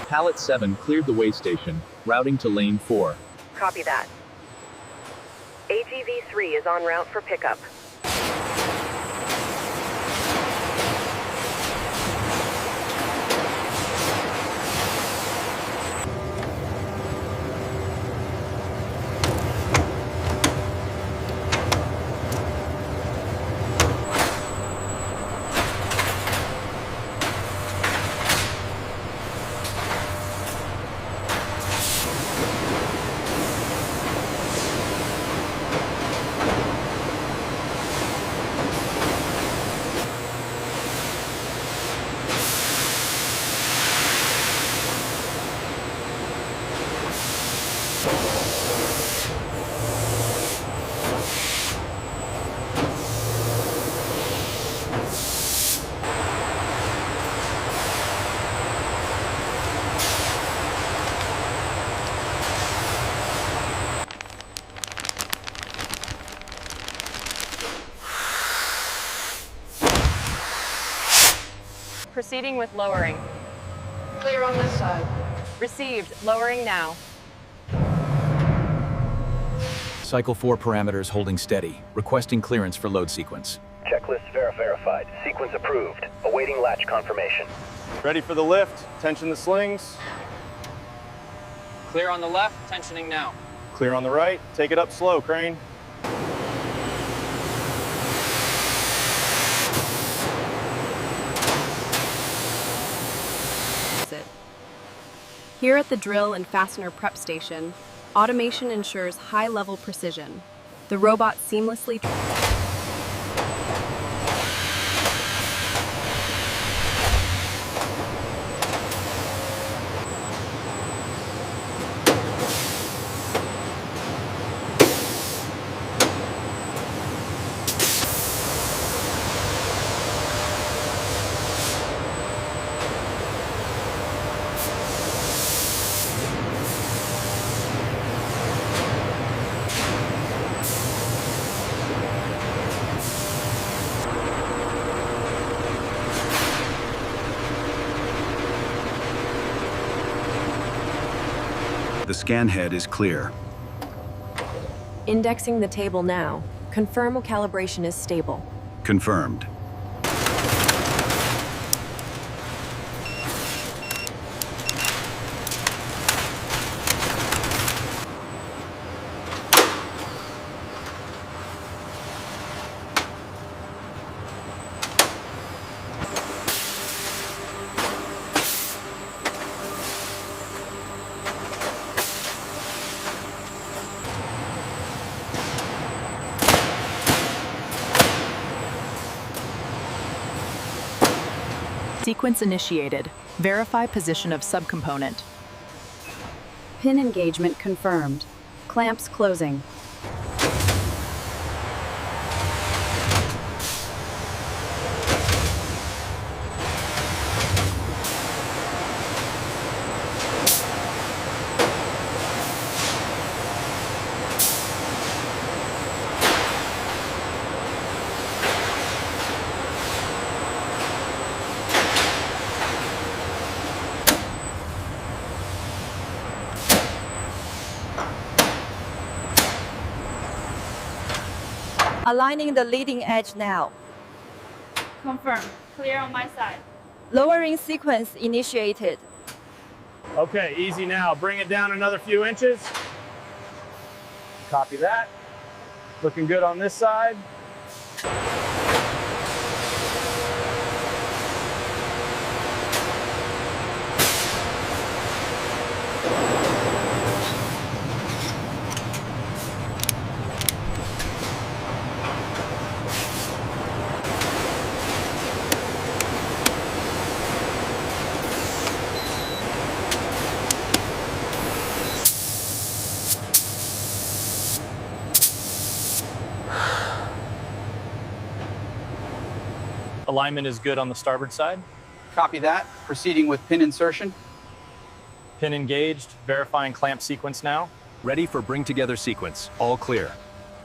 Pallet 7 cleared the way station, routing to lane 4. Copy that. AGV 3 is en route for pickup. Proceeding with lowering. Clear on this side. Received. Lowering now. Cycle 4 parameters holding steady. Requesting clearance for load sequence. Checklist verified. Sequence approved. Awaiting latch confirmation. Ready for the lift. Tension the slings. Clear on the left, tensioning now. Clear on the right. Take it up slow, crane. Here at the drill and fastener prep station, automation ensures high-level precision. The robot seamlessly The scan head is clear. Indexing the table now. Confirm calibration is stable. Confirmed. Sequence initiated. Verify position of subcomponent. Pin engagement confirmed. Clamps closing. Aligning the leading edge now. Confirm. Clear on my side. Lowering sequence initiated. Okay, easy now. Bring it down another few inches. Copy that. Looking good on this side. Alignment is good on the starboard side. Copy that. Proceeding with pin insertion. Pin engaged, verifying clamp sequence now. Ready for bring together sequence. All clear.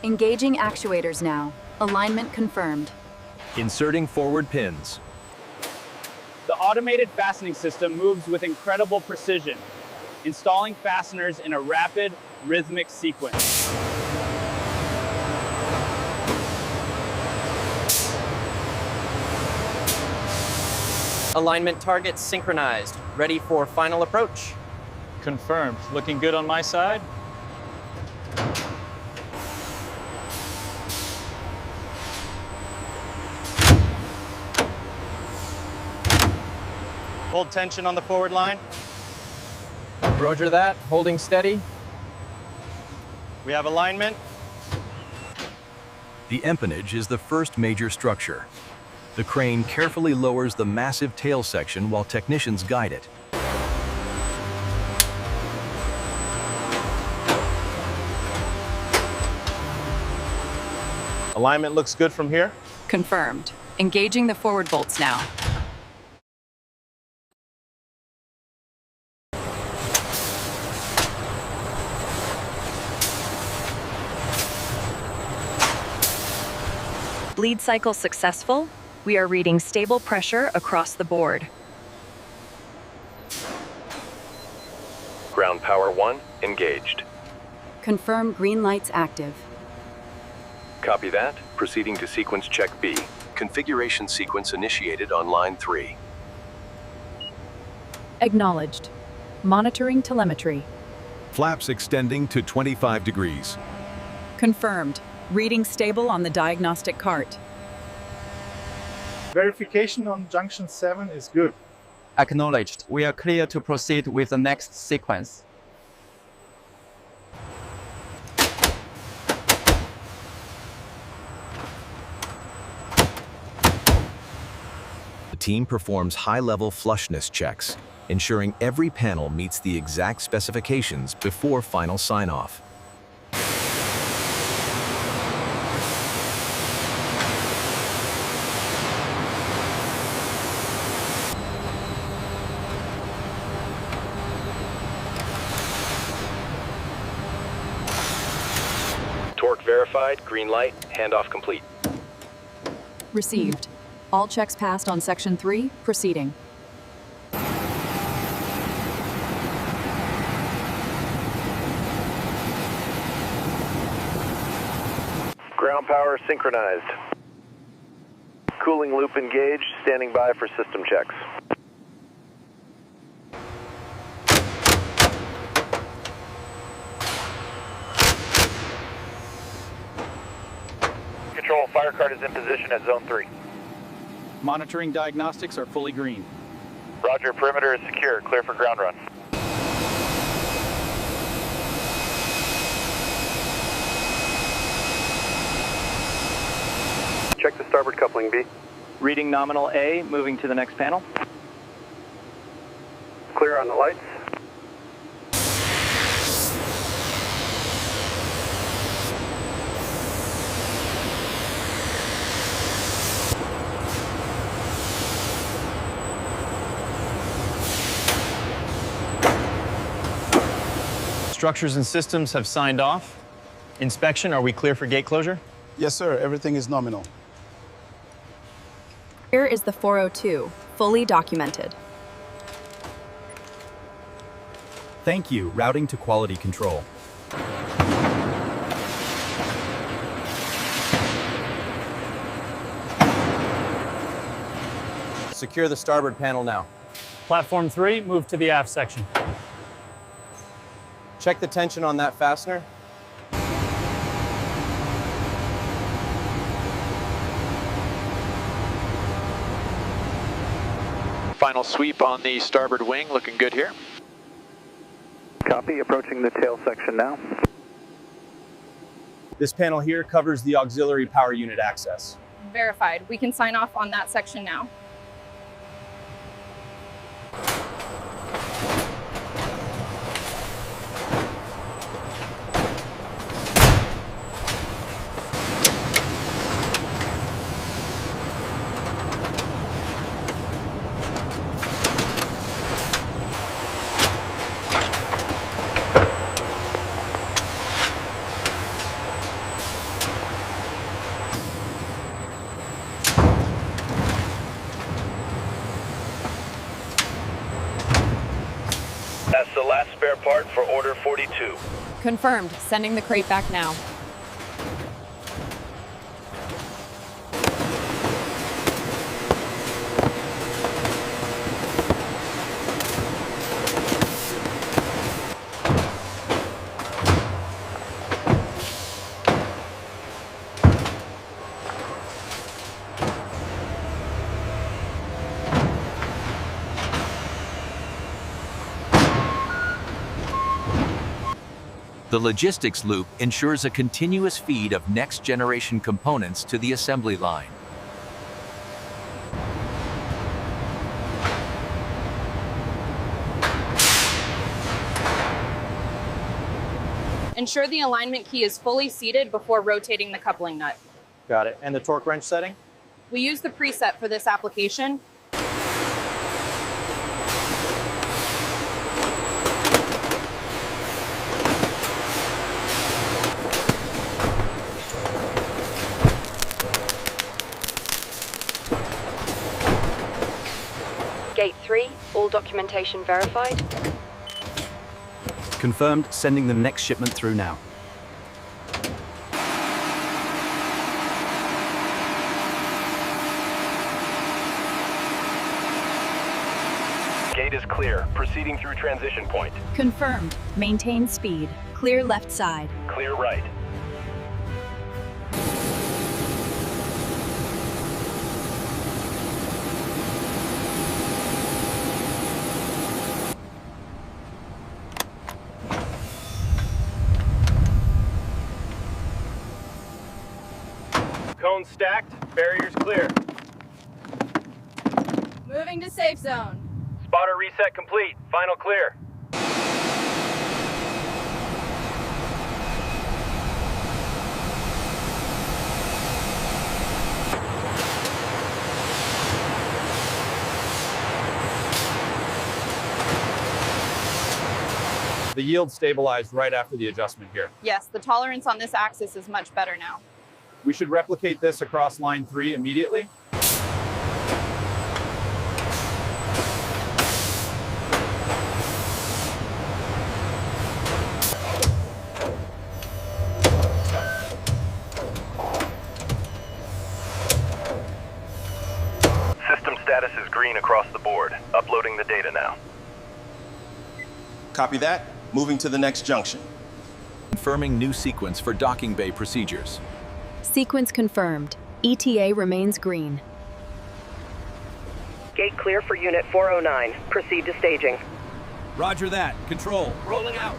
Engaging actuators now. Alignment confirmed. Inserting forward pins. The automated fastening system moves with incredible precision, installing fasteners in a rapid, rhythmic sequence. Alignment targets synchronized, ready for final approach. Confirmed. Looking good on my side. Hold tension on the forward line. Roger that. Holding steady. We have alignment. The empennage is the first major structure. The crane carefully lowers the massive tail section while technicians guide it. Alignment looks good from here. Confirmed. Engaging the forward bolts now. Bleed cycle successful. We are reading stable pressure across the board. Ground power 1 engaged. Confirm green lights active. Copy that. Proceeding to sequence check B. Configuration sequence initiated on line 3. Acknowledged. Monitoring telemetry. Flaps extending to 25 degrees. Confirmed. Reading stable on the diagnostic cart. Verification on junction 7 is good. Acknowledged. We are clear to proceed with the next sequence. The team performs high-level flushness checks, ensuring every panel meets the exact specifications before final sign-off. Torque verified, green light, handoff complete. Received. All checks passed on section 3. Proceeding. Ground power synchronized. Cooling loop engaged, standing by for system checks. Control, fire cart is in position at zone 3. Monitoring diagnostics are fully green. Roger, perimeter is secure, clear for ground run. Check the starboard coupling, B. Reading nominal A, moving to the next panel. Clear on the lights. Structures and systems have signed off. Inspection, are we clear for gate closure? Yes, sir. Everything is nominal. Here is the 402, fully documented. Thank you, routing to quality control. Secure the starboard panel now. Platform 3, move to the aft section. Check the tension on that fastener. Final sweep on the starboard wing, looking good here. Copy, approaching the tail section now. This panel here covers the auxiliary power unit access. Verified. We can sign off on that section now. That's the last spare part for Order 42. Confirmed. Sending the crate back now. The logistics loop ensures a continuous feed of next-generation components to the assembly line. Ensure the alignment key is fully seated before rotating the coupling nut. Got it. And the torque wrench setting? We use the preset for this application. Gate 3, all documentation verified. Confirmed, sending the next shipment through now. Gate is clear. Proceeding through transition point. Confirmed. Maintain speed. Clear left side. Clear right. Cones stacked, barriers clear. Moving to safe zone. Spotter reset complete. Final clear. The yield stabilized right after the adjustment here. Yes, the tolerance on this axis is much better now. We should replicate this across line 3 immediately. System status is green across the board. Uploading the data now. Copy that. Moving to the next junction. Confirming new sequence for docking bay procedures. Sequence confirmed. ETA remains green. Gate clear for Unit 409. Proceed to staging. Roger that. Control. Rolling out.